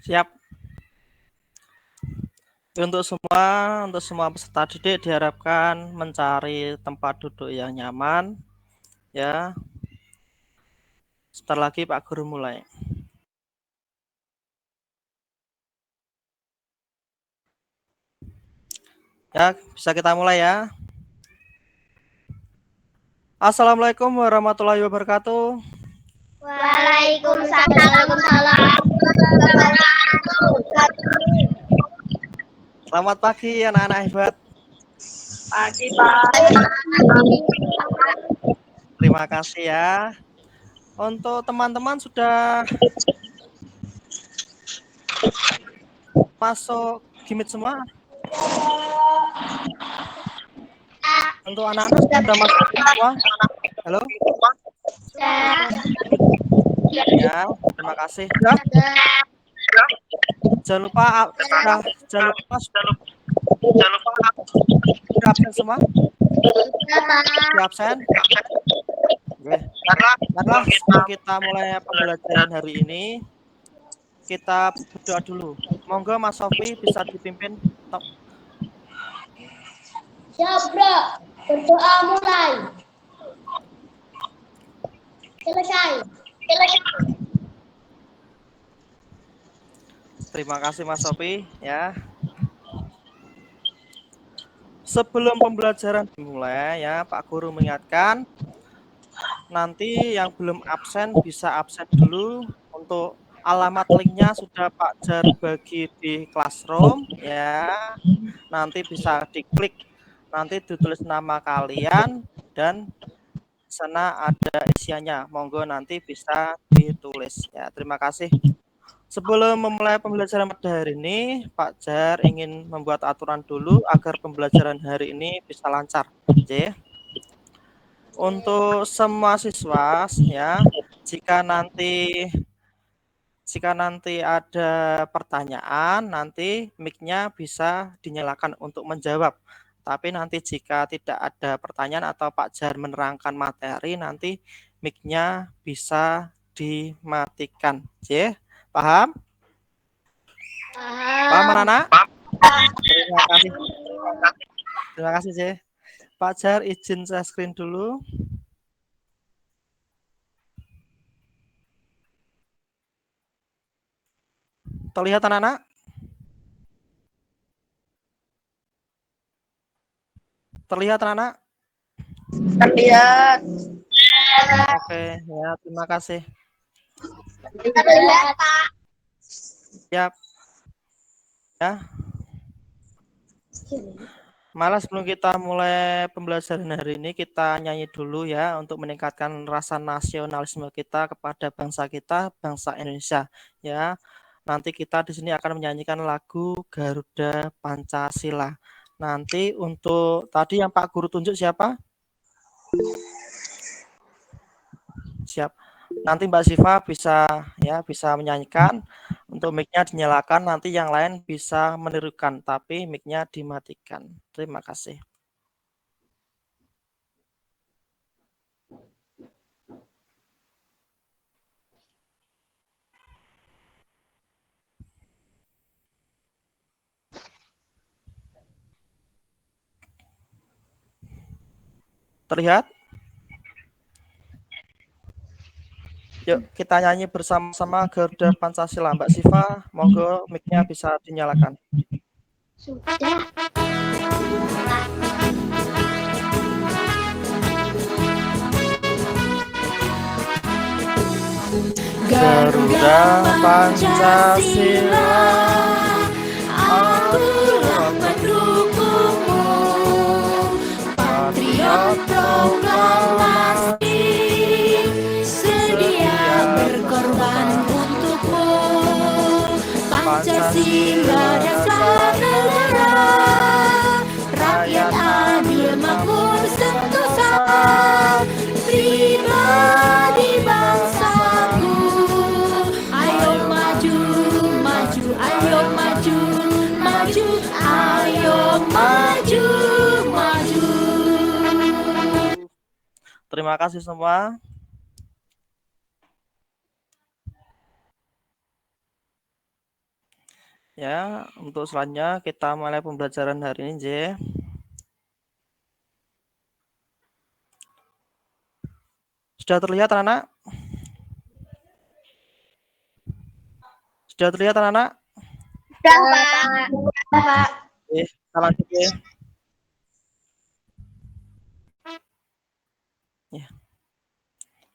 Siap. Untuk semua peserta didik diharapkan mencari tempat duduk yang nyaman. Ya. Sebentar lagi Pak Guru mulai. Ya, bisa kita mulai ya. Assalamualaikum warahmatullahi wabarakatuh. Waalaikumsalam. Selamat pagi anak-anak hebat. Pagi, Pak. Terima kasih ya. Untuk teman-teman sudah masuk Gimit semua? Untuk anak-anak sudah masuk Gimit semua? Halo? Ya, terima kasih. Ya. Jangan lupa sudah absen semua? Sudah absen? Oke. Karena sebelum kita mulai pembelajaran hari ini, kita berdoa dulu. Monggo Mas Sofi bisa dipimpin. Siap, Bro. Berdoa mulai. Selesai. Terima kasih Mas Sofi ya. Sebelum pembelajaran dimulai ya, Pak Guru mengingatkan nanti yang belum absen bisa absen dulu. Untuk alamat linknya sudah Pak Jar bagi di Classroom ya. Nanti bisa diklik, nanti ditulis nama kalian dan di sana ada isiannya. Monggo nanti bisa ditulis ya. Terima kasih. Sebelum memulai pembelajaran pada hari ini, Pak Jar ingin membuat aturan dulu agar pembelajaran hari ini bisa lancar. Oke. Untuk semua siswa ya, jika nanti ada pertanyaan, nanti mic-nya bisa dinyalakan untuk menjawab. Tapi nanti jika tidak ada pertanyaan atau Pak Jar menerangkan materi, nanti mic-nya bisa dimatikan. Oke, paham? Paham anak-anak? Terima kasih. Terima kasih, C. Pak Jar izin saya screen dulu. Terlihat anak-anak? Terlihat anak-anak? Terlihat. Oke, ya terima kasih. Terlihat, Pak. Siap. Ya. Malah sebelum kita mulai pembelajaran hari ini, kita nyanyi dulu ya untuk meningkatkan rasa nasionalisme kita kepada bangsa kita, bangsa Indonesia. Ya, nanti kita di sini akan menyanyikan lagu Garuda Pancasila. Nanti untuk tadi yang Pak Guru tunjuk siapa? Siap. Nanti Mbak Siva bisa menyanyikan. Untuk mic-nya dinyalakan, nanti yang lain bisa menirukan, tapi mic-nya dimatikan. Terima kasih. Terlihat? Yuk kita nyanyi bersama-sama Garuda Pancasila. Mbak Siva, monggo mic-nya bisa dinyalakan. Sudah. Garuda Pancasila, akulah pendukungmu, patriot proklamasi, sedia berkorban untukmu. Pancasila dasar negara, rakyat adil makmur sentosa, pribadi bangsaku. Ayo maju, maju, ayo maju, maju, ayo maju, maju. Terima kasih semua. Ya, untuk selanjutnya kita mulai pembelajaran hari ini, J. Sudah terlihat anak-anak? Sudah terlihat anak-anak? Sudah, Pak. Pak. Kita lanjut ya. Ya.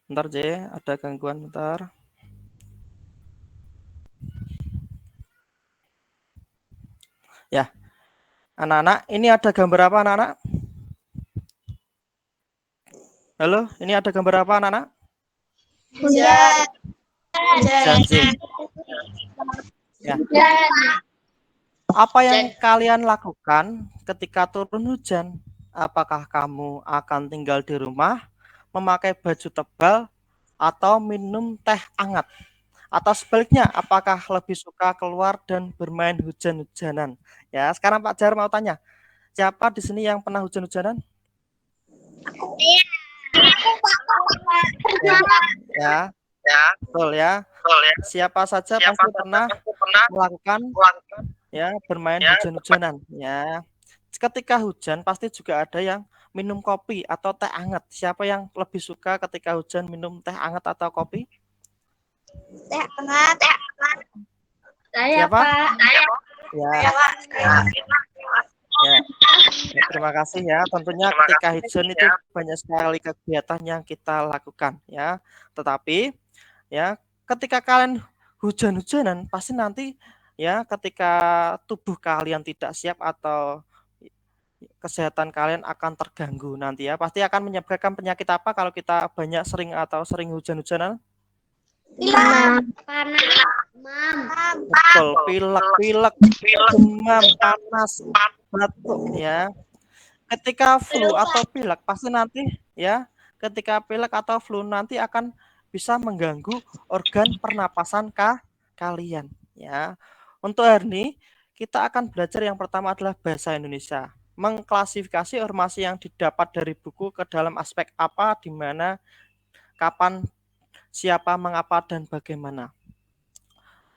Bentar, J, ada gangguan bentar. Ya. Anak-anak, ini ada gambar apa anak-anak? Halo, ini ada gambar apa anak-anak? Hujan. Hujan, J. Ya. Apa yang kalian lakukan ketika turun hujan? Apakah kamu akan tinggal di rumah, memakai baju tebal, atau minum teh hangat? Atau sebaliknya, apakah lebih suka keluar dan bermain hujan-hujanan? Ya, sekarang Pak Jar mau tanya, siapa di sini yang pernah hujan-hujanan? Ya, betul ya. Siapa saja pasti pernah melakukan ya bermain hujan-hujanan. Ya, ketika hujan pasti juga ada yang minum kopi atau teh hangat. Siapa yang lebih suka ketika hujan minum teh hangat atau kopi? Teh hangat. Saya, Siapa? Pak. Ya. Ya. Ya, terima kasih ya. Tentunya ketika hujan itu banyak sekali kegiatan yang kita lakukan ya. Tetapi ya, ketika kalian hujan-hujanan pasti nanti ya ketika tubuh kalian tidak siap atau kesehatan kalian akan terganggu nanti ya. Pasti akan menyebabkan penyakit apa kalau kita banyak sering atau sering hujan-hujanan? Panas. Betul, pilek, demam, panas, batuk ya. Ketika flu atau pilek pasti nanti ya, ketika pilek atau flu nanti akan bisa mengganggu organ pernapasan kalian ya. Untuk hari ini kita akan belajar yang pertama adalah bahasa Indonesia. Mengklasifikasi informasi yang didapat dari buku ke dalam aspek apa, di mana, kapan, siapa, mengapa, dan bagaimana.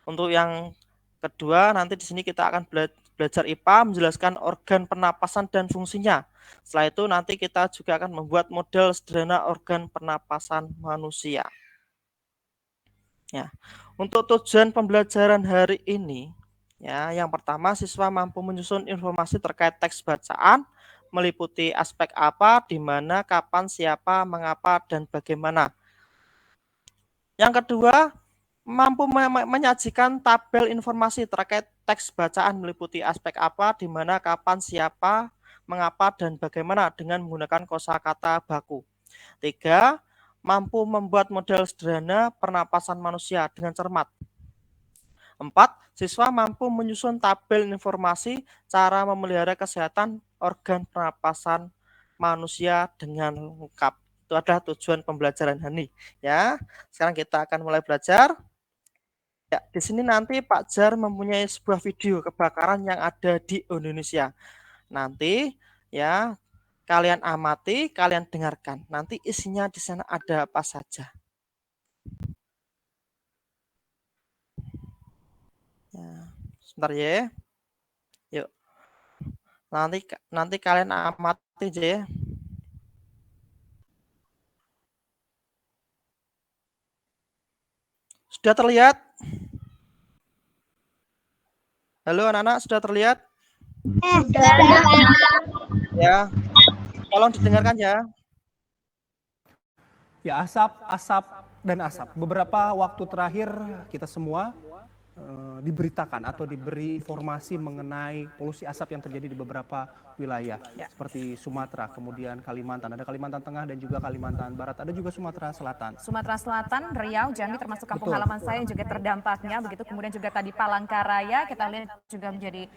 Untuk yang kedua, nanti di sini kita akan belajar IPA, menjelaskan organ pernapasan dan fungsinya. Setelah itu nanti kita juga akan membuat model sederhana organ pernapasan manusia. Ya, untuk tujuan pembelajaran hari ini, ya, yang pertama siswa mampu menyusun informasi terkait teks bacaan, meliputi aspek apa, di mana, kapan, siapa, mengapa, dan bagaimana. Yang kedua, mampu menyajikan tabel informasi terkait teks bacaan meliputi aspek apa, di mana, kapan, siapa, mengapa, dan bagaimana dengan menggunakan kosakata baku. 3. Mampu membuat model sederhana pernapasan manusia dengan cermat. 4. Siswa mampu menyusun tabel informasi cara memelihara kesehatan organ pernapasan manusia dengan lengkap. Itu adalah tujuan pembelajaran hari ini. Ya, sekarang kita akan mulai belajar. Ya, di sini nanti Pak Jar mempunyai sebuah video kebakaran yang ada di Indonesia. Nanti ya kalian amati, kalian dengarkan. Nanti isinya di sana ada apa saja. Ya, sebentar ya. Yuk. Nanti kalian amati aja ya. Sudah terlihat? Halo anak-anak, sudah terlihat? Sudah. Ya. Tolong didengarkan ya. Ya, asap dan asap. Beberapa waktu terakhir kita semua diberitakan atau diberi informasi mengenai polusi asap yang terjadi di beberapa wilayah seperti Sumatera, kemudian Kalimantan, ada Kalimantan Tengah dan juga Kalimantan Barat, ada juga Sumatera Selatan. Sumatera Selatan, Riau, Jambi termasuk kampung halaman saya yang juga terdampaknya, begitu kemudian juga tadi Palangkaraya kita lihat juga menjadi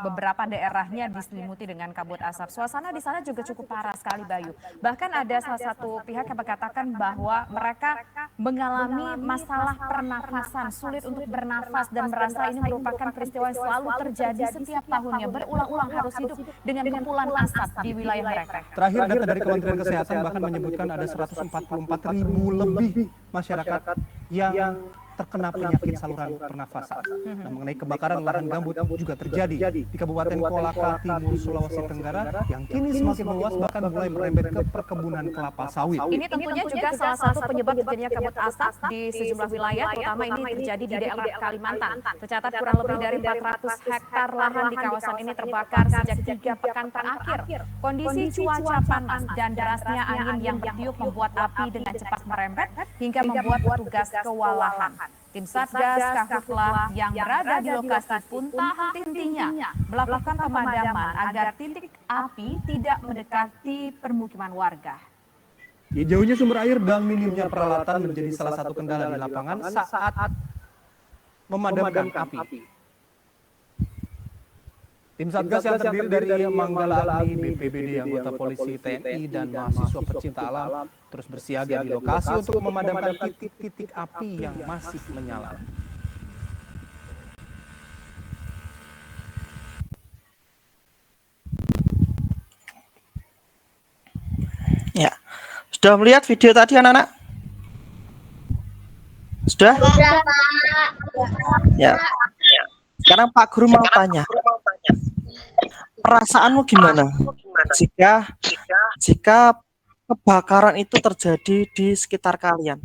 beberapa daerahnya diselimuti dengan kabut asap. Suasana di sana juga cukup parah sekali, Bayu. Bahkan ada salah satu pihak yang mengatakan bahwa mereka mengalami masalah pernafasan, sulit untuk bernafas dan merasa ini merupakan peristiwa yang selalu terjadi setiap tahunnya, berulang-ulang harus hidup dengan kepulan asap di wilayah mereka. Terakhir data dari Kementerian Kesehatan bahkan menyebutkan ada 144.000 lebih masyarakat yang terkena penyakit saluran pernafasan. Nah, mengenai kebakaran lahan gambut juga terjadi di Kabupaten Kolaka, Timur Sulawesi Tenggara yang kini semakin meluas bahkan mulai merembet ke perkebunan kelapa sawit. Ini tentunya juga salah satu penyebab terjadinya kabut asap di sejumlah wilayah, terutama ini terjadi di daerah Kalimantan. Tercatat kurang lebih dari 400 hektar lahan di kawasan ini terbakar sejak 3 pekan terakhir. Kondisi cuaca panas dan derasnya angin yang bertiup membuat api dengan cepat merembet hingga membuat petugas kewalahan. Tim Satgas Karhutlah yang berada di lokasi pun tak henti-hentinya melakukan pemadaman agar titik api tidak mendekati permukiman warga. Ya, jauhnya sumber air dan minimnya peralatan menjadi salah satu kendala di lapangan saat memadamkan api. Tim Satgas yang terdiri dari Manggala Agni, BPBD, anggota polisi, TNI, dan mahasiswa pecinta alam terus bersiaga di lokasi untuk memadamkan titik-titik api yang masih menyala. Ya, sudah melihat video tadi anak-anak? Sudah? Ya. Sekarang Pak Guru mau tanya. Perasaanmu gimana jika kebakaran itu terjadi di sekitar kalian?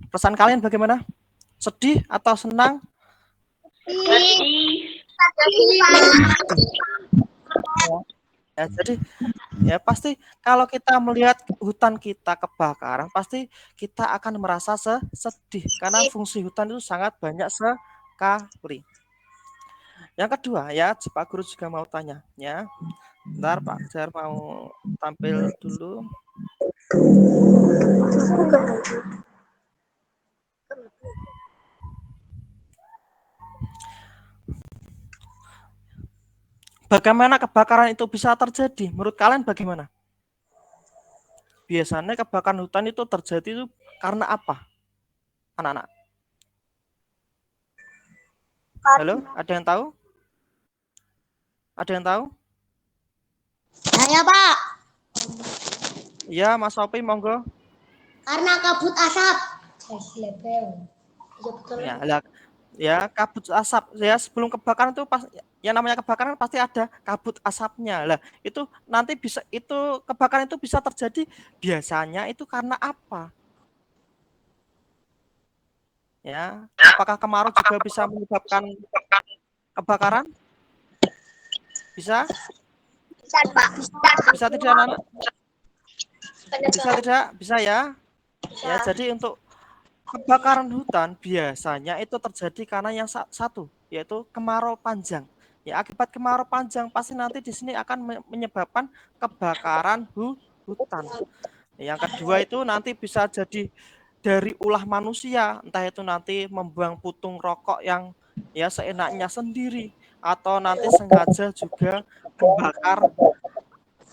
Perasaan kalian bagaimana? Sedih atau senang? Ya, jadi ya pasti kalau kita melihat hutan kita kebakaran, pasti kita akan merasa sedih karena fungsi hutan itu sangat banyak sekali. Yang kedua ya, Pak Guru juga mau tanya ya. Bentar Pak, saya mau tampil dulu. Bagaimana kebakaran itu bisa terjadi? Menurut kalian bagaimana? Biasanya kebakaran hutan itu terjadi itu karena apa? Anak-anak. Halo, ada yang tahu? Ada yang tahu? Saya Pak, Iya, Mas Sopi, monggo. karena kabut asap. Ya, kabut asap. Ya, sebelum kebakaran itu yang namanya kebakaran pasti ada kabut asapnya. Lah, itu nanti kebakaran itu bisa terjadi biasanya itu karena apa? Ya, apakah kemarau juga bisa menyebabkan kebakaran? Bisa? Bisa Pak. Bisa tidak anak? Bisa tidak? Bisa ya? Ya, jadi untuk kebakaran hutan biasanya itu terjadi karena yang satu, yaitu kemarau panjang. Ya, akibat kemarau panjang pasti nanti di sini akan menyebabkan kebakaran hutan. Yang kedua itu nanti bisa jadi dari ulah manusia, entah itu nanti membuang putung rokok yang ya seenaknya sendiri atau nanti sengaja juga membakar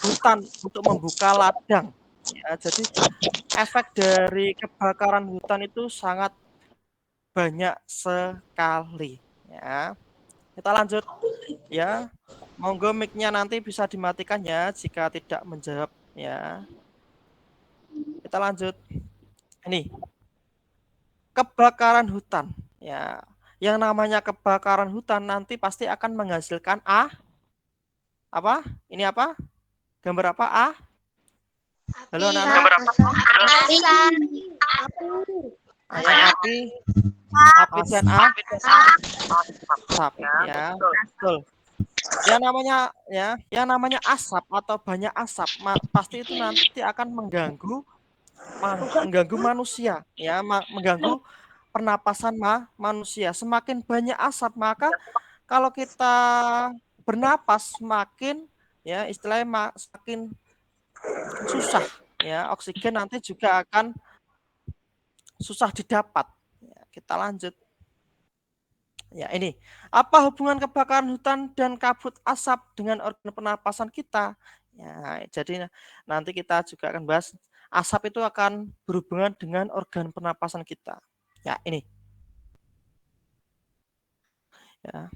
hutan untuk membuka ladang. Ya, jadi efek dari kebakaran hutan itu sangat banyak sekali. Ya, kita lanjut. Ya, monggo mic-nya nanti bisa dimatikan ya jika tidak menjawab. Ya, kita lanjut. Ini kebakaran hutan. Ya, yang namanya kebakaran hutan nanti pasti akan menghasilkan apa? Ini apa? Gambar apa? Halo anak-anak. Api dan asap ya, betul. Yang namanya asap atau banyak asap pasti itu nanti akan mengganggu manusia ya, mengganggu pernapasan manusia. Semakin banyak asap maka kalau kita bernapas semakin ya istilahnya semakin susah ya, oksigen nanti juga akan susah didapat. Ya, kita lanjut. Ya, ini apa hubungan kebakaran hutan dan kabut asap dengan organ pernapasan kita? Ya, jadi nanti kita juga akan bahas asap itu akan berhubungan dengan organ pernapasan kita. Ya, ini. Ya.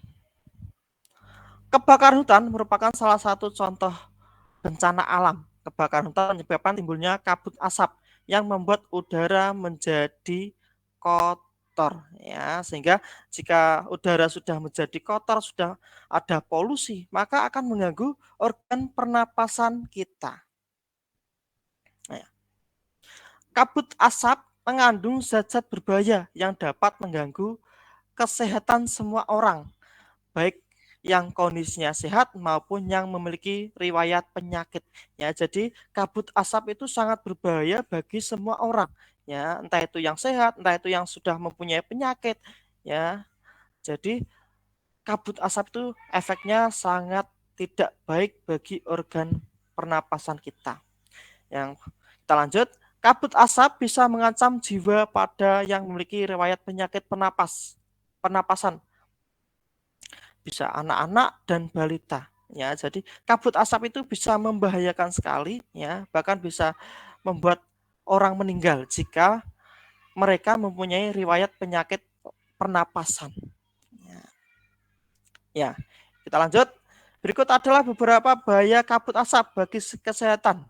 Kebakaran hutan merupakan salah satu contoh bencana alam. Kebakaran hutan menyebabkan timbulnya kabut asap yang membuat udara menjadi kotor ya. Sehingga jika udara sudah menjadi kotor, sudah ada polusi, maka akan mengganggu organ pernapasan kita. Nah, kabut asap mengandung zat-zat berbahaya yang dapat mengganggu kesehatan semua orang, baik yang kondisinya sehat maupun yang memiliki riwayat penyakit. Ya, jadi kabut asap itu sangat berbahaya bagi semua orang. Ya, entah itu yang sehat, entah itu yang sudah mempunyai penyakit. Ya, jadi kabut asap itu efeknya sangat tidak baik bagi organ pernapasan kita. Yang kita lanjut, kabut asap bisa mengancam jiwa pada yang memiliki riwayat penyakit pernapasan, bisa anak-anak dan balita. Ya, jadi kabut asap itu bisa membahayakan sekali, ya, bahkan bisa membuat orang meninggal jika mereka mempunyai riwayat penyakit pernapasan. Ya, kita lanjut. Berikut adalah beberapa bahaya kabut asap bagi kesehatan.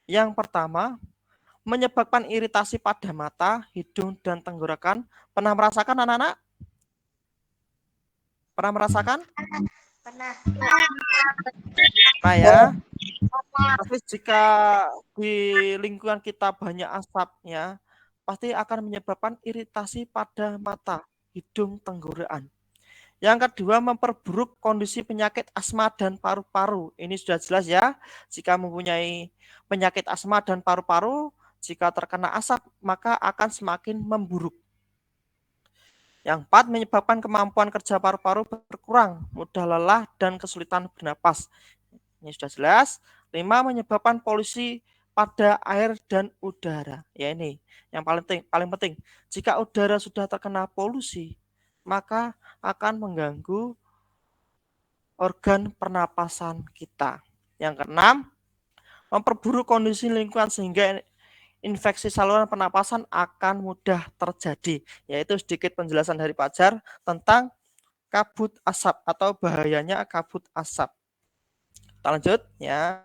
Yang pertama, menyebabkan iritasi pada mata, hidung, dan tenggorokan. Pernah merasakan anak-anak? Pernah merasakan? Pernah. Nah ya, pasti jika di lingkungan kita banyak asap ya, pasti akan menyebabkan iritasi pada mata, hidung, tenggorokan. Yang kedua, memperburuk kondisi penyakit asma dan paru-paru. Ini sudah jelas ya, jika mempunyai penyakit asma dan paru-paru, jika terkena asap, maka akan semakin memburuk. Yang keempat, menyebabkan kemampuan kerja paru-paru berkurang, mudah lelah, dan kesulitan bernapas. Ini sudah jelas. 5, menyebabkan polusi pada air dan udara. Ya ini, yang paling penting. Jika udara sudah terkena polusi, maka akan mengganggu organ pernapasan kita. Yang keenam, memperburuk kondisi lingkungan sehingga infeksi saluran pernapasan akan mudah terjadi. Yaitu sedikit penjelasan dari Pak Jar tentang kabut asap atau bahayanya kabut asap. Kita lanjut ya.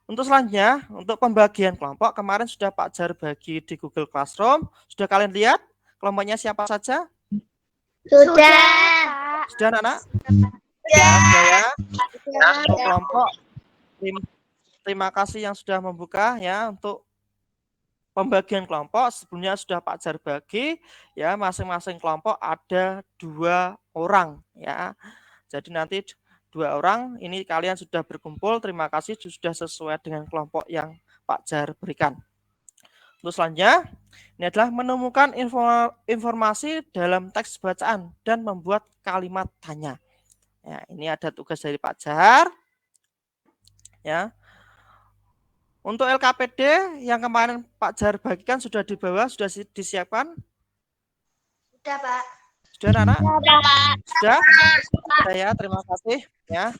Untuk selanjutnya, untuk pembagian kelompok, kemarin sudah Pak Jar bagi di Google Classroom. Sudah kalian lihat kelompoknya siapa saja? Sudah. Sudah anak-anak? Ya, sudah ya. Untuk kelompok, terima kasih yang sudah membuka ya untuk pembagian kelompok. Sebelumnya sudah Pak Jar bagi ya, masing-masing kelompok ada 2 orang ya. Jadi nanti 2 orang ini kalian sudah berkumpul. Terima kasih sudah sesuai dengan kelompok yang Pak Jar berikan. Untuk selanjutnya, ini adalah menemukan informasi dalam teks bacaan dan membuat kalimat tanya. Ya, ini ada tugas dari Pak Jar. Ya. Untuk LKPD yang kemarin Pak Jar bagikan sudah di bawah, sudah disiapkan? Sudah, Pak. Sudah, anak? Sudah, Pak. Sudah? Saya terima kasih ya.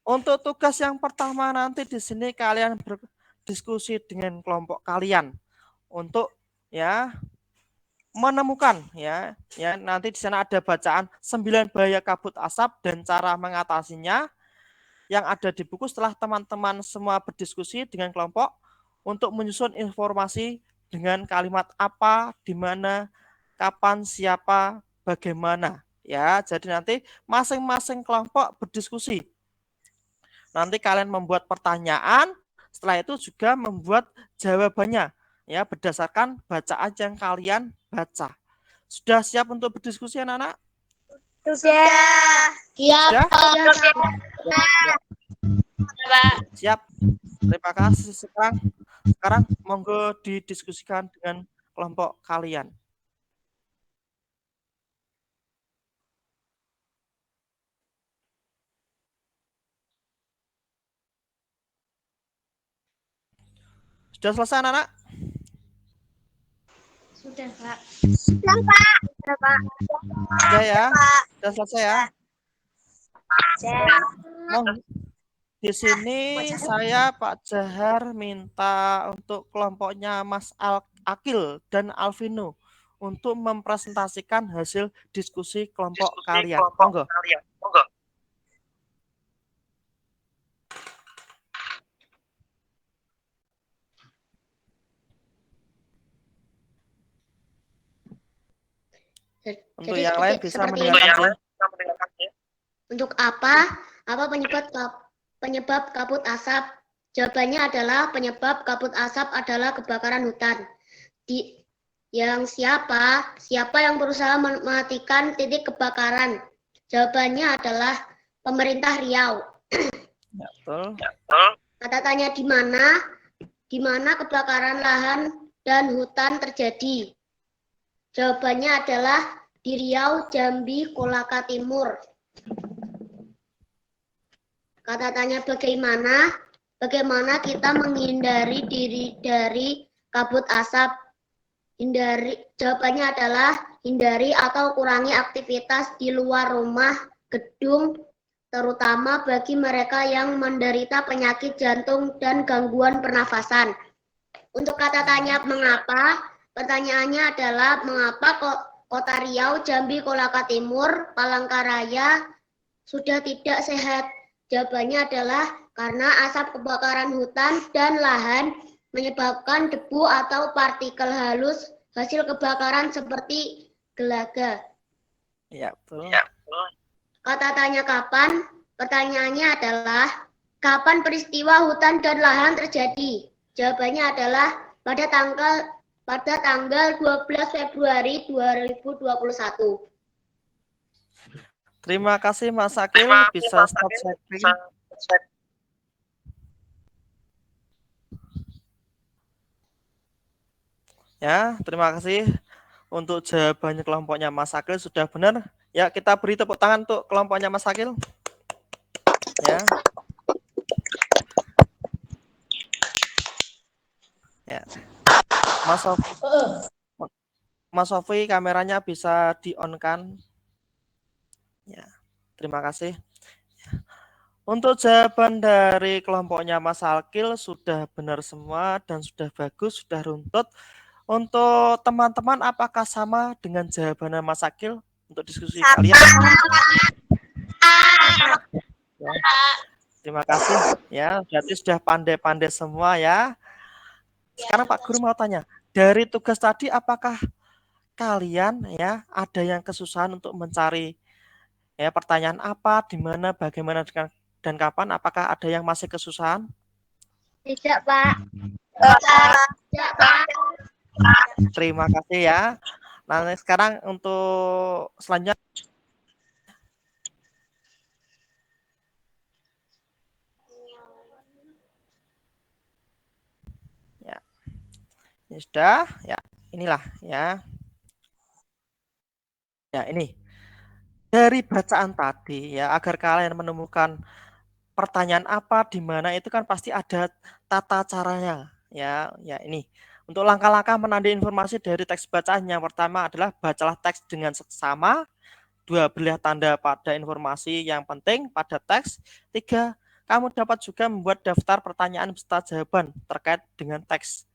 Untuk tugas yang pertama nanti di sini kalian berdiskusi dengan kelompok kalian untuk ya menemukan ya nanti di sana ada bacaan 9 bahaya kabut asap dan cara mengatasinya yang ada di buku. Setelah teman-teman semua berdiskusi dengan kelompok untuk menyusun informasi dengan kalimat apa, di mana, kapan, siapa, bagaimana ya. Jadi nanti masing-masing kelompok berdiskusi. Nanti kalian membuat pertanyaan, setelah itu juga membuat jawabannya ya berdasarkan bacaan yang kalian baca. Sudah siap untuk berdiskusi anak-anak? Sudah. Siap. Sudah? Siap. Terima kasih. Sekarang monggo didiskusikan dengan kelompok kalian. Sudah selesai anak-anak? Sudah, Pak. Sudah, Pak. Sudah, Pak. Sudah ya? Sudah selesai ya? Di sini saya Pak Jahar minta untuk kelompoknya Mas Akil dan Alvino untuk mempresentasikan hasil diskusi kelompok kalian. Monggo. Untuk Jadi yang lain bisa seperti mendengarkan ini. sih. Untuk apa penyebab kabut asap? Jawabannya adalah penyebab kabut asap adalah kebakaran hutan. Siapa yang berusaha mematikan titik kebakaran? Jawabannya adalah pemerintah Riau. Ya, betul. Kata tanya di mana kebakaran lahan dan hutan terjadi? Jawabannya adalah di Riau, Jambi, Kolaka Timur. Kata tanya bagaimana kita menghindari diri dari kabut asap? Jawabannya adalah hindari atau kurangi aktivitas di luar rumah, gedung, terutama bagi mereka yang menderita penyakit jantung dan gangguan pernafasan. Untuk kata tanya mengapa, pertanyaannya adalah mengapa Kota Riau, Jambi, Kolaka Timur, Palangkaraya sudah tidak sehat? Jawabannya adalah karena asap kebakaran hutan dan lahan menyebabkan debu atau partikel halus hasil kebakaran seperti gelaga. Ya, betul. Kata tanya kapan? Pertanyaannya adalah kapan peristiwa hutan dan lahan terjadi? Jawabannya adalah pada tanggal 12 Februari 2021. Terima kasih Mas Akil, bisa stop sharing. Ya, terima kasih untuk jawabannya kelompoknya Mas Akil sudah benar. Ya, kita beri tepuk tangan untuk kelompoknya Mas Akil. Ya. Ya. Mas Sofi kameranya bisa di-on-kan. Ya. Terima kasih. Untuk jawaban dari kelompoknya Mas Akil sudah benar semua dan sudah bagus, sudah runtut. Untuk teman-teman apakah sama dengan jawabannya Mas Akil untuk diskusi kalian? Ya. Terima kasih ya, berarti sudah pandai-pandai semua ya. Sekarang Pak Guru mau tanya, dari tugas tadi apakah kalian ya ada yang kesusahan untuk mencari ya pertanyaan apa, di mana, bagaimana dan kapan? Apakah ada yang masih kesusahan? Tidak, Pak. Tidak, Pak. Terima kasih ya. Nah, sekarang untuk selanjutnya ya. Ini sudah ya. Inilah ya. Ya, ini. Dari bacaan tadi ya agar kalian menemukan pertanyaan apa di mana itu kan pasti ada tata caranya ya. Ya, ini. Untuk langkah-langkah menandai informasi dari teks bacaan yang pertama adalah bacalah teks dengan seksama. 2, berilah tanda pada informasi yang penting pada teks. 3, kamu dapat juga membuat daftar pertanyaan beserta jawaban terkait dengan teks.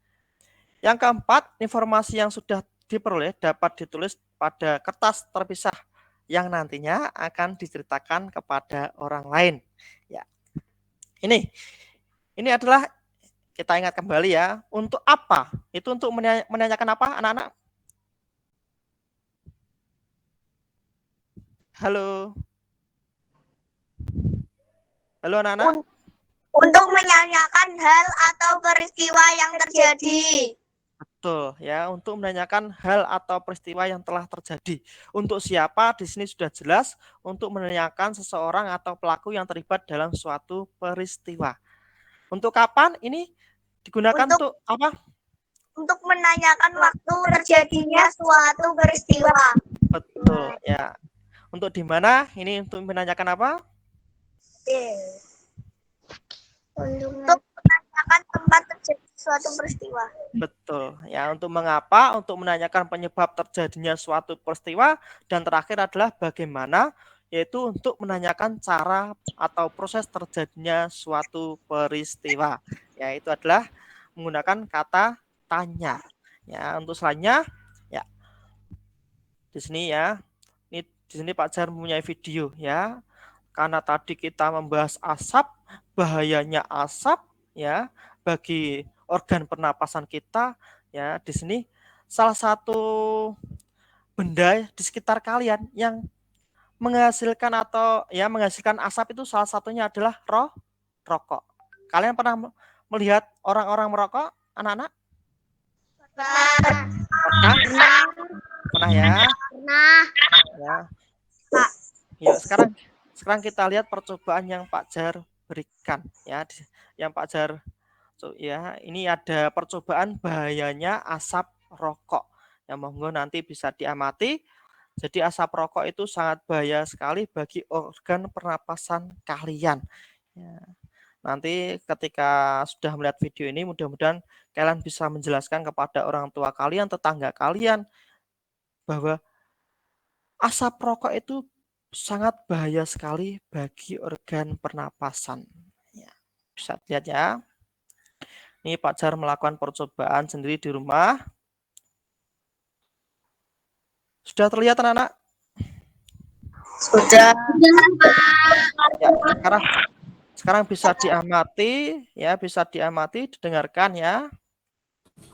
Yang keempat, informasi yang sudah diperoleh dapat ditulis pada kertas terpisah yang nantinya akan diceritakan kepada orang lain. Ya. Ini adalah kita ingat kembali ya, untuk apa? Itu untuk menanyakan apa anak-anak? Halo. Halo anak-anak. Untuk menanyakan hal atau peristiwa yang terjadi. Betul ya, untuk menanyakan hal atau peristiwa yang telah terjadi. Untuk siapa di sini sudah jelas, untuk menanyakan seseorang atau pelaku yang terlibat dalam suatu peristiwa. Untuk kapan ini digunakan untuk apa? Untuk menanyakan waktu terjadinya suatu peristiwa. Betul ya. Untuk di mana ini untuk menanyakan apa? Untuk menanyakan tempat terjadi suatu peristiwa. Betul ya, untuk mengapa, untuk menanyakan penyebab terjadinya suatu peristiwa, dan terakhir adalah bagaimana, yaitu untuk menanyakan cara atau proses terjadinya suatu peristiwa. Ya, itu adalah menggunakan kata tanya. Ya, untuk selanjutnya ya di sini ya. Ini di sini Pak Jar mempunyai video ya. Karena tadi kita membahas asap, bahayanya asap ya bagi organ pernapasan kita ya. Di sini salah satu benda di sekitar kalian yang menghasilkan atau ya menghasilkan asap itu salah satunya adalah rokok. Kalian pernah melihat orang-orang merokok, anak-anak? Pernah? Pernah ya? Nah, Ya. Yuk, sekarang kita lihat percobaan yang Pak Jar berikan ya. Yang Pak Jar ya, ini ada percobaan bahayanya asap rokok. Yang monggo nanti bisa diamati. Jadi asap rokok itu sangat bahaya sekali bagi organ pernapasan kalian. Ya. Nanti ketika sudah melihat video ini mudah-mudahan kalian bisa menjelaskan kepada orang tua kalian, tetangga kalian bahwa asap rokok itu sangat bahaya sekali bagi organ pernapasan. Ya, bisa lihat ya. Ini Pak Jar melakukan percobaan sendiri di rumah. Sudah terlihat anak-anak? Sudah. Ya, sekarang bisa diamati ya, bisa diamati, didengarkan ya.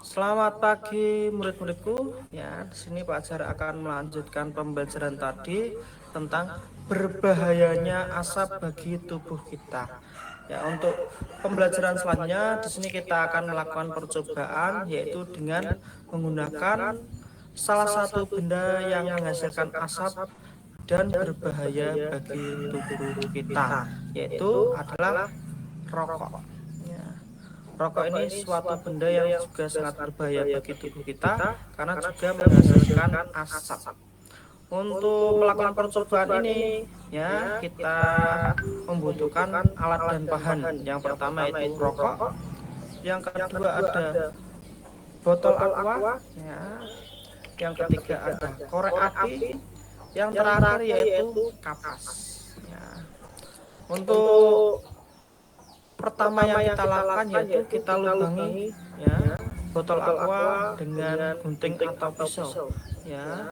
Selamat pagi murid-muridku. Ya, di sini Pak Jar akan melanjutkan pembelajaran tadi tentang berbahayanya asap bagi tubuh kita. Ya, untuk pembelajaran selanjutnya di sini kita akan melakukan percobaan yaitu dengan menggunakan salah satu benda yang menghasilkan asap dan berbahaya bagi tubuh kita, yaitu adalah rokok. Ya. Rokok ini suatu benda yang juga sangat berbahaya bagi tubuh kita karena juga menghasilkan asap. Untuk melakukan percobaan ini, ya kita membutuhkan alat dan bahan. Yang pertama itu rokok, yang kedua ada botol aqua, ya. Yang ketiga ada korek api, yang terakhir yaitu kapas. Ya. Untuk pertama yang kita lakukan yaitu kita lubangi ya botol aqua dengan gunting atau pisau. Ya.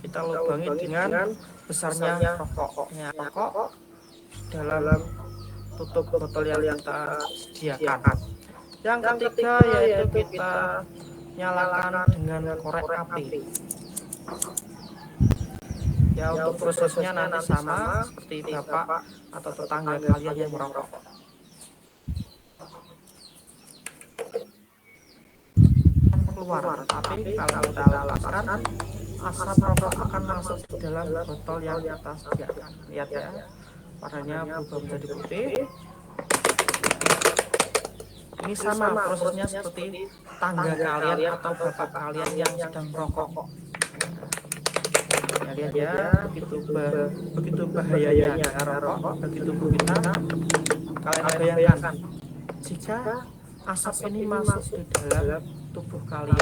Kita lubangi dengan besarnya rokok. Ya, rokok dalam tutup botol yang kita sediakan. Yang ketiga yaitu kita nyalakan dengan korek api. Ya, untuk prosesnya nanti sama seperti bapak atau tetangga kalian yang merokok. Keluar, tapi kalau kita lepaskan asap rokok akan masuk ke dalam botol yang kita sediakan. Lihat ya, warnanya berubah menjadi putih. Ini sama prosesnya seperti tangga kalian atau bapak kalian yang sedang merokok. Ya, lihat ya, begitu bahayanya rokok bagi tubuh kita. Kalian bayangkan jika asap ini masuk ke dalam tubuh kalian.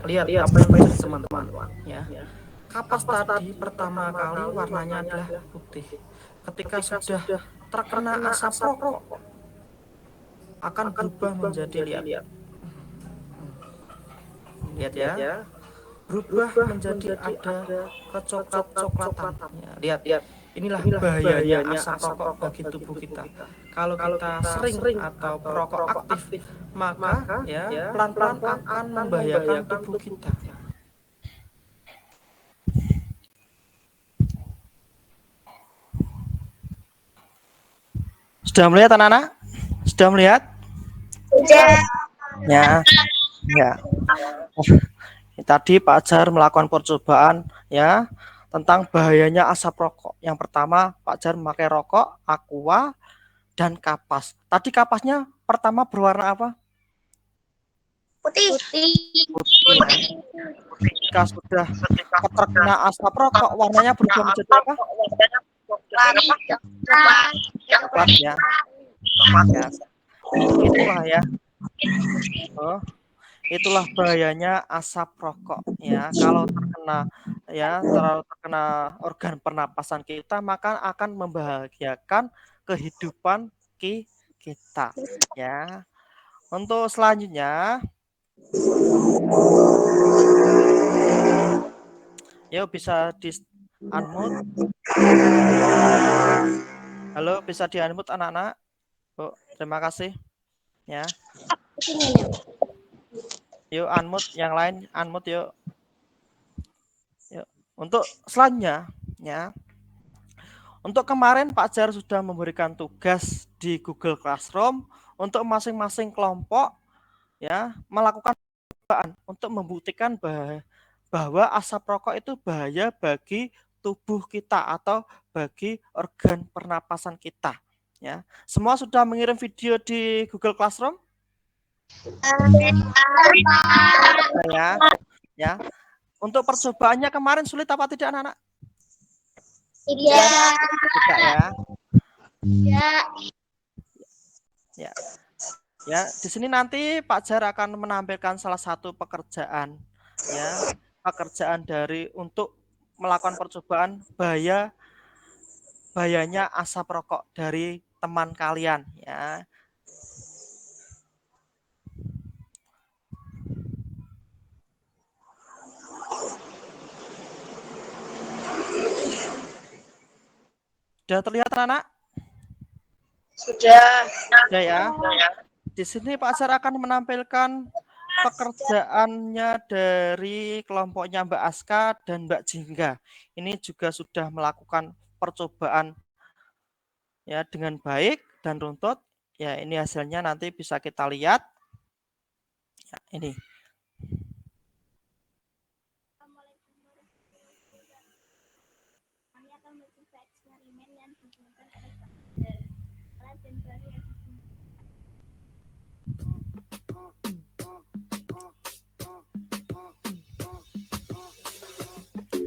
Lihat apa yang terjadi teman-teman ya. Kapas tadi pertama kali warnanya adalah putih. Ketika sudah terkena asap rokok akan berubah menjadi lihat ya, berubah menjadi ada kecoklat-coklatan. Ya, lihat, inilah bahayanya asap rokok bagi tubuh kita. Kalau kita sering atau perokok aktif, maka ya pelan-pelan akan membahayakan tubuh kita. Sudah melihat anak-anak? Sudah melihat? Sudah. Ya. Tadi Pak Jar melakukan percobaan ya tentang bahayanya asap rokok. Yang pertama Pak Jar memakai rokok, aqua, dan kapas. Tadi kapasnya pertama berwarna apa? Putih. Putih. Ketika sudah terkena asap rokok, warnanya berubah menjadi apa? Coklat ya. Itulah ya. Oh, itulah bahayanya asap rokok ya. Kalau terkena organ pernapasan kita, maka akan membahayakan kehidupan kita ya. Untuk selanjutnya, yuk bisa di unmute. Halo, bisa di unmute anak-anak. Bu, terima kasih ya. Yuk unmute, yang lain unmute yuk. Yuk. Untuk selanjutnya ya. Untuk kemarin Pak Jar sudah memberikan tugas di Google Classroom untuk masing-masing kelompok ya melakukan percobaan untuk membuktikan bahwa asap rokok itu bahaya bagi tubuh kita atau bagi organ pernapasan kita ya. Semua sudah mengirim video di Google Classroom? Ya. Untuk percobaannya kemarin sulit apa tidak anak-anak? Tidak ya. Ya. Ya, di sini nanti Pak Jar akan menampilkan salah satu pekerjaan ya, pekerjaan dari untuk melakukan percobaan bahayanya asap rokok dari teman kalian ya. Sudah terlihat anak? Sudah ya. Di sini Pak Jar akan menampilkan pekerjaannya dari kelompoknya Mbak Aska dan Mbak Jingga. Ini juga sudah melakukan percobaan ya dengan baik dan runtut. Ya, ini hasilnya nanti bisa kita lihat. Ya, ini.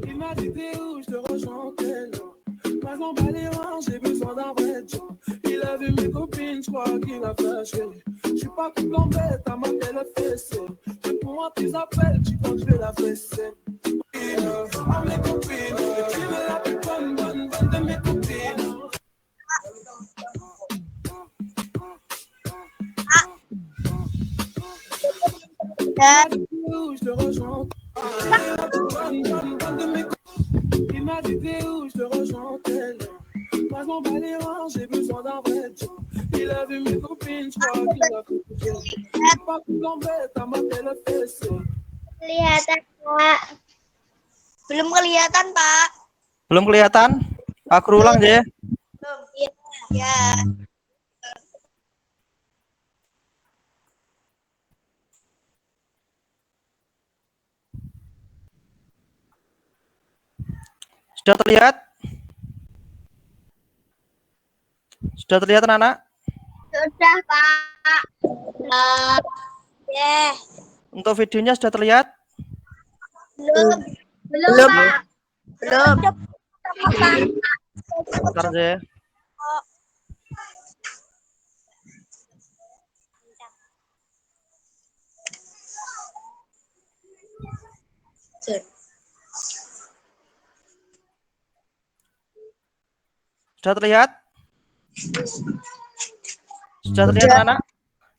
Il m'a dit t'es où, je te rejoins tel jour. Maintenant pas les reins, j'ai besoin d'un vrai job. Il a vu mes copines, je crois qu'il a flashé. Je suis pas tout bête, à ma telle fessée. Je prends un petit appel, tu crois que je vais la fesser. À mes copines, tu veux la plus bonne de mes copines. Je te rejoins. Il m'a dit t'es où, je te rejoins tel. Moi je m'en bats les reins, j'ai besoin d'un vrai job. Il a vu mes copines, je crois qu'il a fait. Je suis pas tout bête, à ma telle fessée. kelihatan Pak. Belum kelihatan Pak. Belum kelihatan? Aku ulang deh. Belum. Ya. Sudah terlihat? Sudah terlihat anak-anak? Sudah Pak. Ya. Untuk videonya sudah terlihat? Belum Pak. Belum. Bentar deh. Sudah terlihat? Sudah terlihat anak?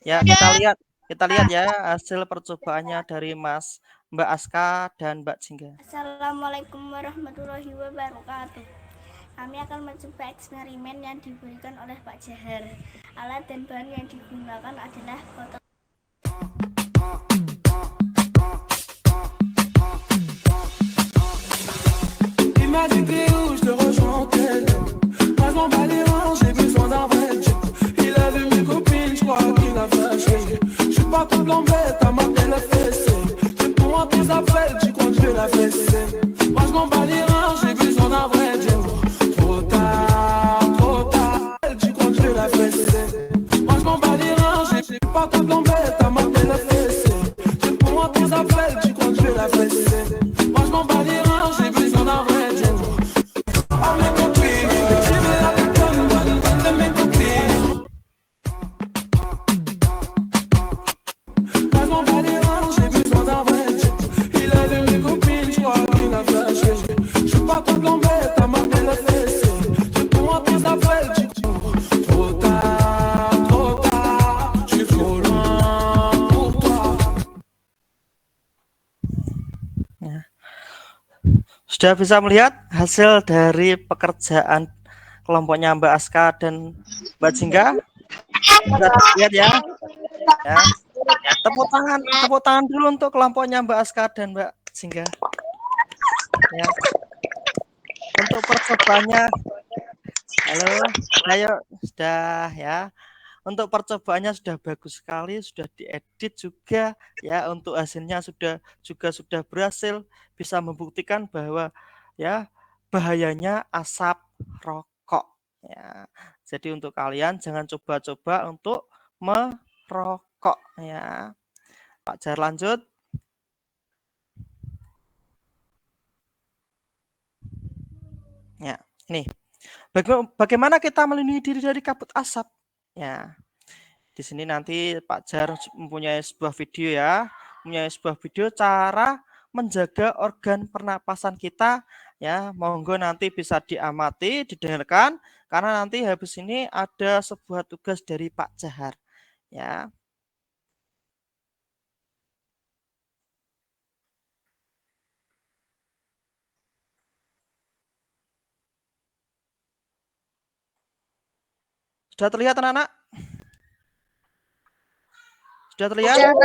Ya, kita lihat ya hasil percobaannya dari Mbak Aska dan Mbak Jingga. Assalamualaikum warahmatullahi wabarakatuh. Kami akan mencoba eksperimen yang diberikan oleh Pak Jahar. Alat dan bahan yang digunakan adalah botol. Il m'a dit t'es où, je te rejoins tel. Moi je m'en bats les reins, j'ai besoin d'un vrai job. Il a vu mes copines, je crois qu'il a flashé. Je suis pas tout bête, à ma telle fessée. Je prends un petit appel, tu crois que je vais la fesser. Moi je m'en bats les reins, j'ai besoin d'un vrai job. Trop tard, tu crois que je vais la fesser. Moi je m'en bats les reins, j'ai pas tout bête, à ma telle fessée. Je prends un petit appel, tu crois que je vais la fesser. Moi je m'en bats les reins, j'ai besoin d'un vrai job. À mes copines, tu veux la plus bonne de mes copines. Moi je m'en bats les reins, j'ai besoin d'un vrai job. Il a vu mes copines, je crois qu'il a flashé. Je suis pas tout bête, à ma telle fessée. Je prends un petit appel, tu trop tard, Sudah bisa melihat hasil dari pekerjaan kelompoknya Mbak Aska dan Mbak Jingga? Bisa dilihat ya. Ya. Tepuk tangan dulu untuk kelompoknya Mbak Aska dan Mbak Jingga. Ya. Untuk percobaannya, halo, ayo, sudah ya. Untuk percobaannya sudah bagus sekali, sudah diedit juga ya. Untuk hasilnya sudah berhasil, bisa membuktikan bahwa ya bahayanya asap rokok ya. Jadi untuk kalian jangan coba-coba untuk merokok ya. Pak Jar lanjut. Ya, nih. Bagaimana kita melindungi diri dari kabut asap? Ya. Di sini nanti Pak Jar mempunyai sebuah video ya, cara menjaga organ pernapasan kita ya. Monggo nanti bisa diamati, didengarkan karena nanti habis ini ada sebuah tugas dari Pak Jahar ya. Sudah terlihat anak-anak? Sudah terlihat? Yuk.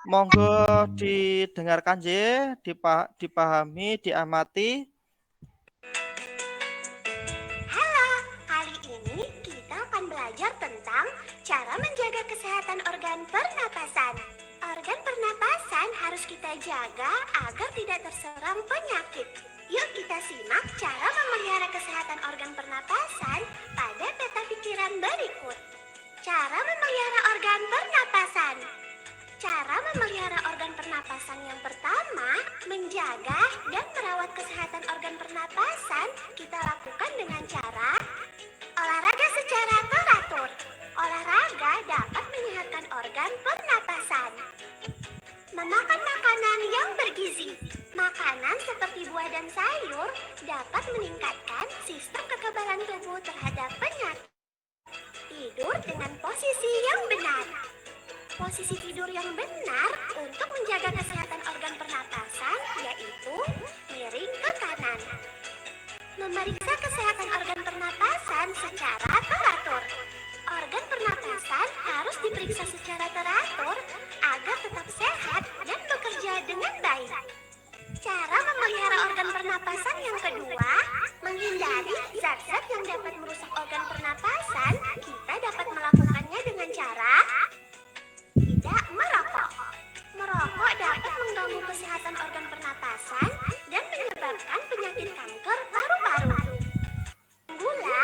Monggo didengarkan dipahami, diamati. Halo, kali ini kita akan belajar tentang cara menjaga kesehatan organ pernapasan. Organ pernapasan harus kita jaga agar tidak terserang penyakit. Yuk kita simak cara memelihara kesehatan organ pernapasan pada peta pikiran berikut. Cara memelihara organ pernapasan. Cara memelihara organ pernapasan yang pertama, menjaga dan merawat kesehatan organ pernapasan kita lakukan dengan cara olahraga secara teratur. Olahraga dapat menyehatkan organ pernapasan. Memakan makanan yang bergizi. Makanan seperti buah dan sayur dapat meningkatkan sistem kekebalan tubuh terhadap penyakit. Tidur dengan posisi yang benar. Posisi tidur yang benar untuk menjaga kesehatan organ pernapasan yaitu miring ke kanan. Memeriksa kesehatan organ pernapasan secara teratur. Organ pernapasan harus diperiksa secara teratur agar tetap sehat dan bekerja dengan baik. Cara memelihara organ pernapasan yang kedua, menghindari zat-zat yang dapat merusak organ pernapasan. Kita dapat melakukannya dengan cara tidak merokok. Merokok dapat mengganggu kesehatan organ pernapasan dan menyebabkan penyakit kanker paru-paru. Gula,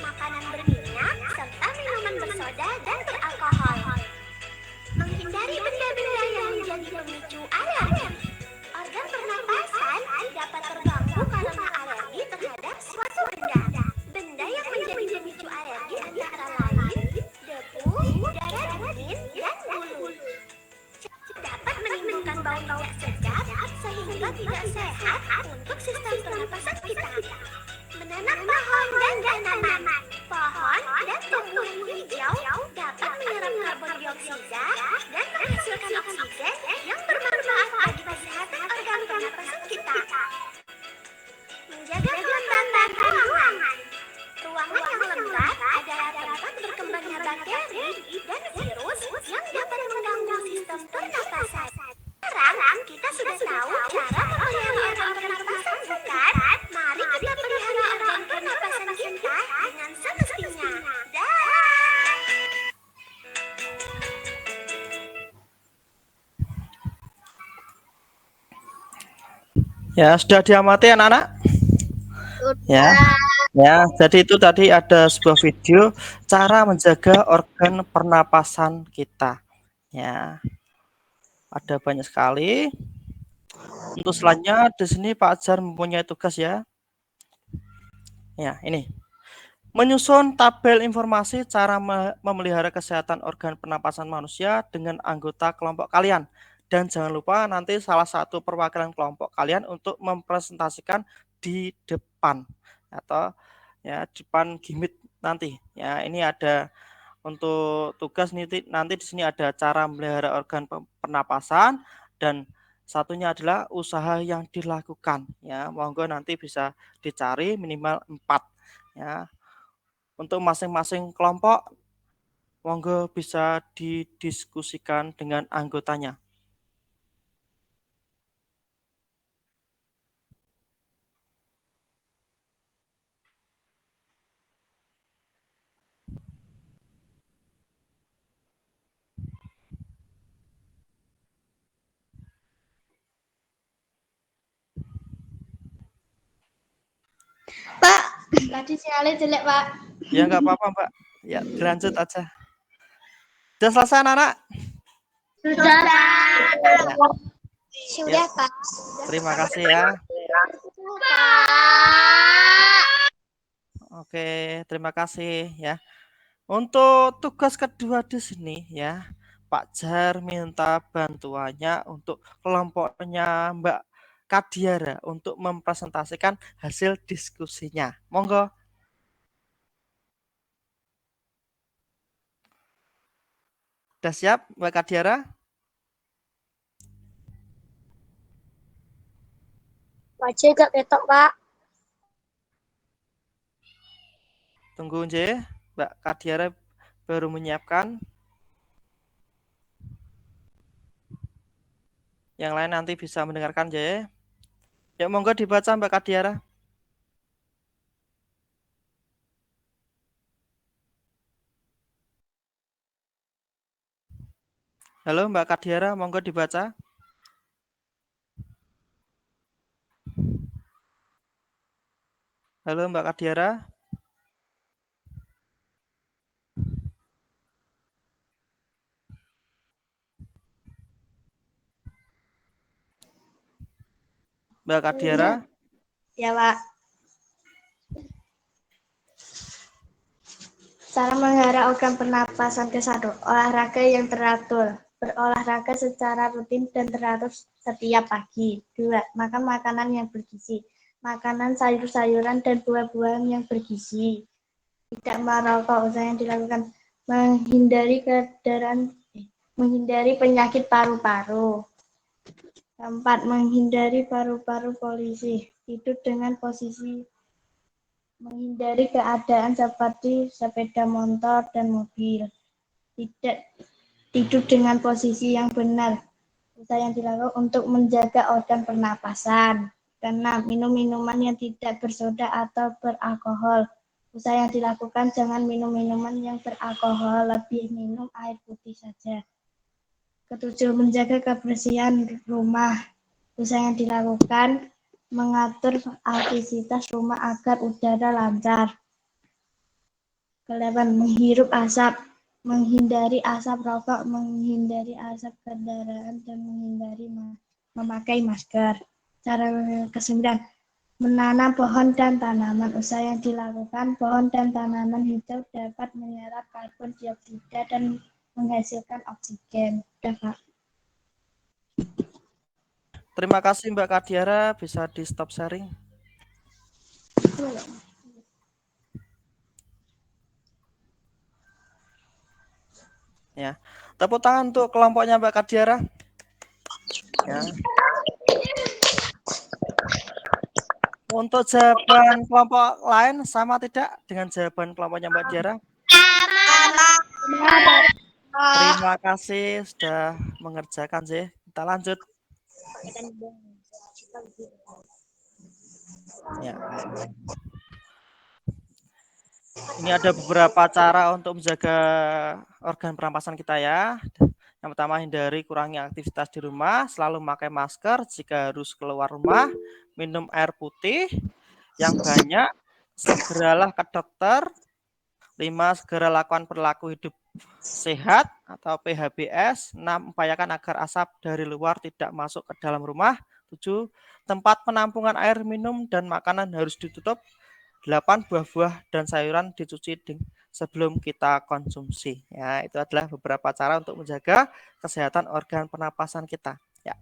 makanan berminyak, serta minuman bersoda dan beralkohol. Menghindari benda-benda yang menjadi pemicu alergi. Organ pernapasan dapat terganggu karena alergi terhadap suatu benda. Benda yang menjadi pemicu alergi antara lain debu, darah dingin, dan bulu. Dapat menimbulkan bau tidak sedap sehingga tidak sehat untuk sistem pernapasan kita. Menanam pohon dan tanaman. Pohon dan tumbuhan hijau dapat menyerap karbon dioksida dan menghasilkan oksigen yang bermanfaat bagi kesehatan organ pernapasan kita. Menjaga kelembapan ruangan. Ruangan yang lembab adalah tempat berkembangnya bakteri dan virus yang dapat mengganggu sistem pernapasan. Sekarang kita sudah tahu cara memelihara organ pernapasan, bukan? Mari kita pelihara organ pernapasan kita dengan semestinya. Ya, sudah diamati anak-anak? Ya. Ya, jadi itu tadi ada sebuah video cara menjaga organ pernapasan kita. Ya. Ada banyak sekali. Untuk selanjutnya di sini Pak Ajar mempunyai tugas ya. Ya, ini. Menyusun tabel informasi cara memelihara kesehatan organ pernapasan manusia dengan anggota kelompok kalian. Dan jangan lupa nanti salah satu perwakilan kelompok kalian untuk mempresentasikan di depan atau ya depan gimit nanti. Ya, ini ada untuk tugas nanti di sini ada cara memelihara organ pernapasan dan Satunya adalah usaha yang dilakukan ya. Monggo nanti bisa dicari minimal 4 ya. Untuk masing-masing kelompok monggo bisa didiskusikan dengan anggotanya. Pak, tadi sinyalnya jelek, Pak. Ya nggak apa-apa Mbak. Ya dilanjut aja. Sudah selesai anak-anak? Sudah. Ya, Sudah, Pak. terima kasih ya. Pak. Oke, terima kasih ya. Untuk tugas kedua di sini ya, Pak Jar minta bantuannya untuk kelompoknya Mbak Kadiara untuk mempresentasikan hasil diskusinya. Monggo. Sudah siap Mbak Kadiara? Wajah gak ketok, Pak. Tunggu J, Mbak Kadiara baru menyiapkan. Yang lain nanti bisa mendengarkan J. Ya monggo dibaca Mbak Kadiara. Halo Mbak Kadiara, monggo dibaca. Halo Mbak Kadiara. Mbak Kadiara. Ya, Pak. Cara mengarah organ pernapasan ke 1. Olahraga yang teratur. Berolahraga secara rutin dan teratur setiap pagi. 2. Makan makanan yang bergizi. Makanan sayur-sayuran dan buah-buahan yang bergizi. Tidak merokok. Usaha yang dilakukan. Menghindari penyakit paru-paru. 4. Menghindari paru-paru polisi. Tidur dengan posisi menghindari keadaan seperti sepeda motor dan mobil. Tidak tidur dengan posisi yang benar. Usaha yang dilakukan untuk menjaga organ pernapasan. 6. Minum minuman yang tidak bersoda atau beralkohol. Usaha yang dilakukan jangan minum minuman yang beralkohol, lebih minum air putih saja. 7. Menjaga kebersihan rumah. Usaha yang dilakukan mengatur aktivitas rumah agar udara lancar. 8. Menghirup asap, menghindari asap rokok, menghindari asap kendaraan, dan menghindari memakai masker. Cara ke-9. Menanam pohon dan tanaman. Usaha yang dilakukan, pohon dan tanaman hijau dapat menyerap karbon dioksida dan menghasilkan oksigen. Udah, Pak. Terima kasih Mbak Kadiara, bisa di stop sharing. Ya, tepuk tangan untuk kelompoknya Mbak Kadiara. Ya. Untuk jawaban kelompok lain sama tidak dengan jawaban kelompoknya Mbak Diara? Terima kasih sudah mengerjakan sih. Kita lanjut. Ya. Ini ada beberapa cara untuk menjaga organ pernapasan kita ya. Yang pertama, hindari kurangi aktivitas di rumah, selalu memakai masker jika harus keluar rumah, minum air putih yang banyak, segeralah ke dokter. 5. Segera lakukan perilaku hidup sehat atau PHBS. 6. Upayakan agar asap dari luar tidak masuk ke dalam rumah. 7. Tempat penampungan air minum dan makanan harus ditutup. 8. Buah-buah dan sayuran dicuci sebelum kita konsumsi. Ya, itu adalah beberapa cara untuk menjaga kesehatan organ pernapasan kita. Ya.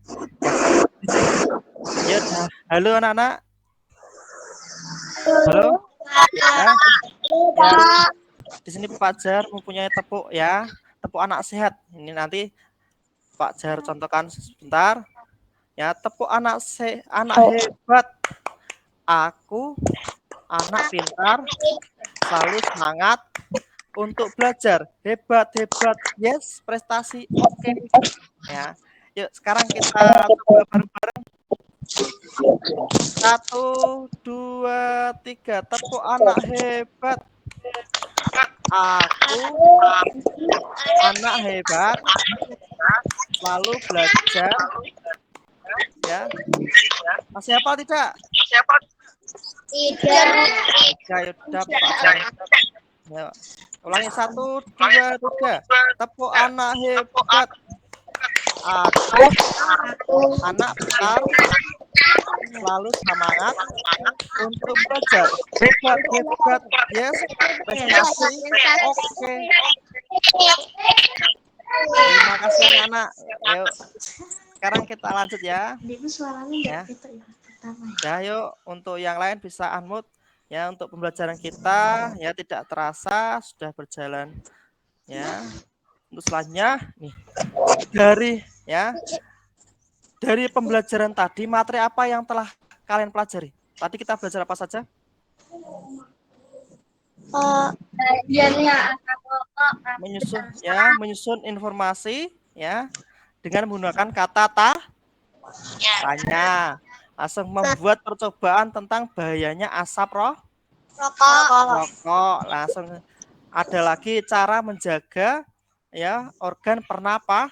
Ya, halo anak-anak. Halo. Ya. Ya. Di sini Pak Jar mempunyai tepuk ya, tepuk anak sehat. Ini nanti Pak Jar contohkan sebentar. Ya, tepuk anak hebat. Aku anak pintar, selalu semangat untuk belajar. Hebat, hebat. Yes, prestasi. Oke. Ya. Yuk, sekarang kita coba bareng-bareng. 1, 2, 3. Tepuk anak hebat. Aku anak hebat, selalu belajar. Ya. Masih hafal tidak? Tidak. Ya, udah pelajaran. Ya. Ulangi 1, 2, 3. Tepuk anak hebat. Aku anak pintar, selalu semangat untuk belajar. Hebat, hebat. Yes, prestasi. Oke. Terima kasih anak-anak. Yuk, sekarang kita lanjut ya. Ibu suaranya Ya. gitu ya pertama. Ya, yuk untuk yang lain bisa unmute ya untuk pembelajaran kita ya tidak terasa sudah berjalan ya. Untuk selanjutnya nih dari pembelajaran tadi materi apa yang telah kalian pelajari? Tadi kita belajar apa saja? Menyusun informasi ya dengan menggunakan kata tanya. Langsung membuat percobaan tentang bahayanya asap rokok. Langsung ada lagi cara menjaga ya organ pernapasan.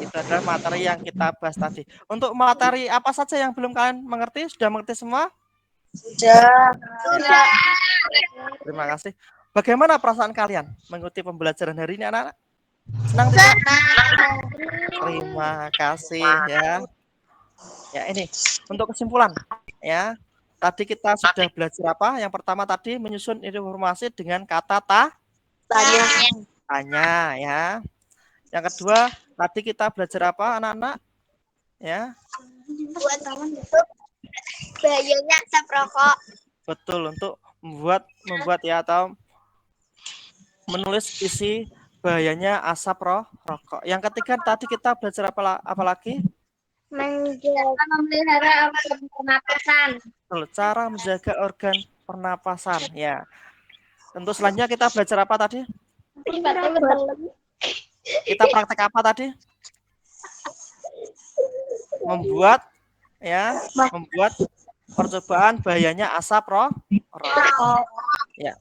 Itu adalah materi yang kita bahas tadi. Untuk materi apa saja yang belum kalian mengerti? Sudah mengerti semua? Sudah. Terima kasih. Bagaimana perasaan kalian mengikuti pembelajaran hari ini anak-anak? Senang tidak? Terima kasih ya. Ya ini untuk kesimpulan ya. Tadi kita sudah belajar apa? Yang pertama tadi menyusun informasi dengan kata tanya ya. Yang kedua tadi kita belajar apa anak-anak? Ya. Bahayanya asap rokok. Betul, untuk membuat ya atau menulis isi bahayanya asap rokok. Yang ketiga tadi kita belajar apa lagi? Memelihara organ pernapasan. Cara menjaga organ pernapasan ya. Tentu selanjutnya kita belajar apa tadi? Kita praktek apa tadi? Membuat percobaan bahayanya asap rokok. Ya.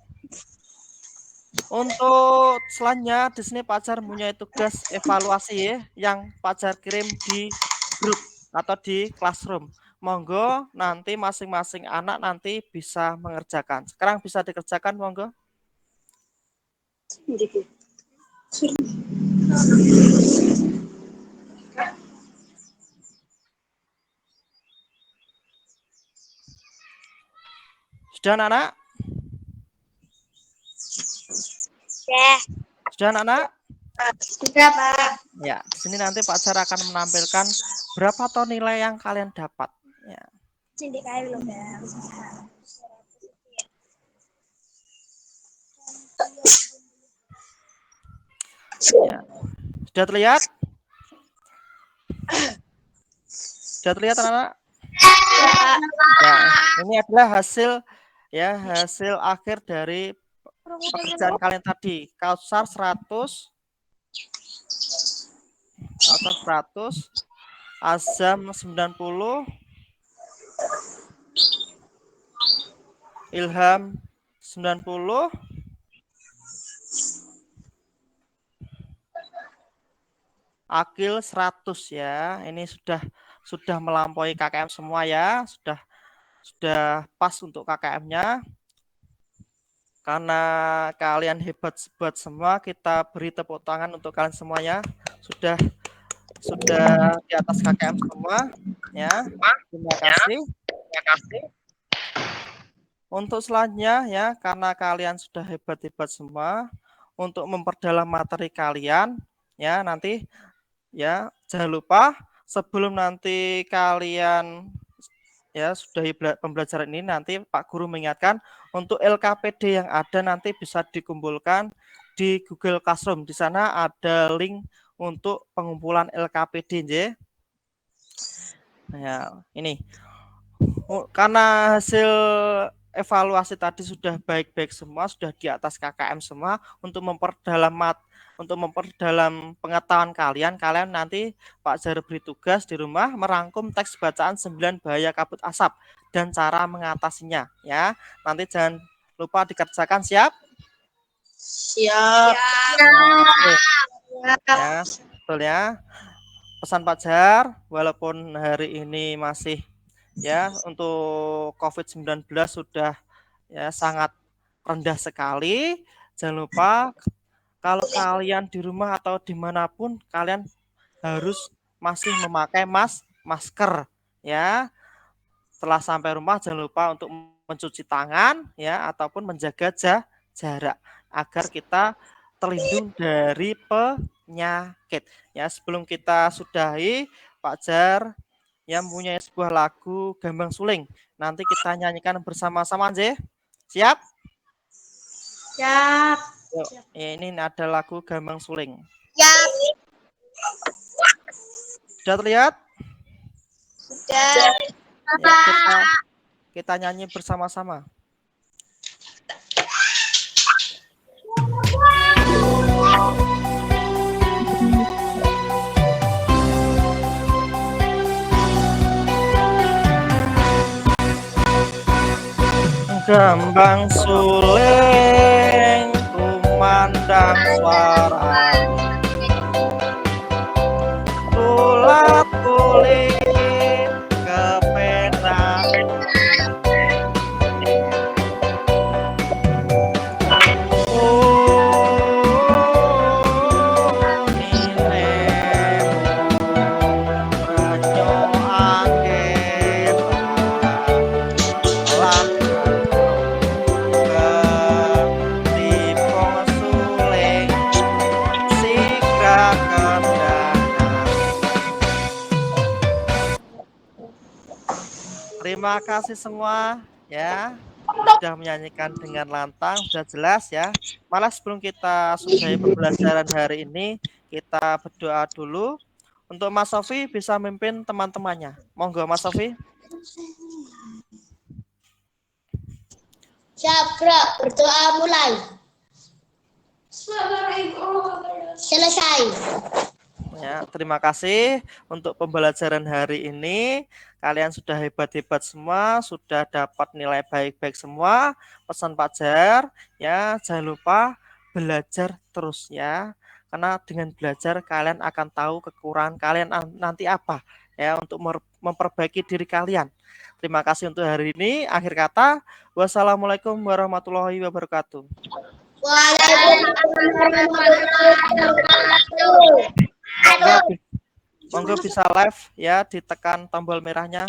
Untuk selanjutnya di sini Pajar punya tugas evaluasi ya, yang Pajar kirim di grup atau di classroom. Monggo nanti masing-masing anak nanti bisa mengerjakan. Sekarang bisa dikerjakan monggo. Sudah anak-anak? Sudah anak-anak? Sudah, Pak. Ya, di sini nanti Pak Jar akan menampilkan berapa ton nilai yang kalian dapat. Ya. Ya. Sudah terlihat? Sudah terlihat anak-anak? Ya, ini adalah hasil akhir dari pekerjaan kalian tadi. Kausar 100, Azam 90, Ilham 90, Akil 100 ya. Ini sudah melampaui KKM semua ya. Sudah pas untuk KKM-nya. Karena kalian hebat semua, kita beri tepuk tangan untuk kalian semuanya. Sudah di atas KKM semua ya. Terima kasih. Untuk selanjutnya ya, karena kalian sudah hebat semua, untuk memperdalam materi kalian ya, nanti ya jangan lupa sebelum nanti kalian ya sudahi pembelajaran ini, nanti Pak Guru mengingatkan untuk LKPD yang ada nanti bisa dikumpulkan di Google Classroom. Di sana ada link untuk pengumpulan LKPD. Ya, ini karena hasil evaluasi tadi sudah baik-baik semua, sudah di atas KKM semua untuk memperdalam pengetahuan kalian, kalian nanti Pak Jar beri tugas di rumah merangkum teks bacaan 9 bahaya kabut asap dan cara mengatasinya ya. Nanti jangan lupa dikerjakan, siap? Siap. Oke. Ya, betul ya. Pesan Pak Jar, walaupun hari ini masih ya untuk COVID-19 sudah ya sangat rendah sekali. Jangan lupa kalau kalian di rumah atau dimanapun kalian harus masih memakai masker ya. Setelah sampai rumah jangan lupa untuk mencuci tangan ya ataupun menjaga jarak agar kita terlindung dari penyakit. Ya, sebelum kita sudahi, Pak Jar yang mempunyai sebuah lagu Gambang Suling. Nanti kita nyanyikan bersama-sama, J. Siap? Siap. Yuk, ini ada lagu Gambang Suling. Siap. Sudah terlihat? Sudah. Ya, kita nyanyi bersama-sama. Gambang suling kumandang suara ulat kulit kepenak Terima kasih semua ya sudah menyanyikan dengan lantang, sudah jelas ya. Malah sebelum kita sudahi pembelajaran hari ini, kita berdoa dulu. Untuk Mas Sofi bisa memimpin teman-temannya. Monggo Mas Sofi. Siap, Bro. Berdoa mulai. Selesai. Ya, terima kasih untuk pembelajaran hari ini. Kalian sudah hebat-hebat semua, sudah dapat nilai baik-baik semua. Pesan Pak Jar, ya jangan lupa belajar terus ya. Karena dengan belajar kalian akan tahu kekurangan kalian nanti apa ya untuk memperbaiki diri kalian. Terima kasih untuk hari ini. Akhir kata, wassalamualaikum warahmatullahi wabarakatuh. Waalaikumsalam warahmatullahi wabarakatuh. Monggo bisa live ya, ditekan tombol merahnya.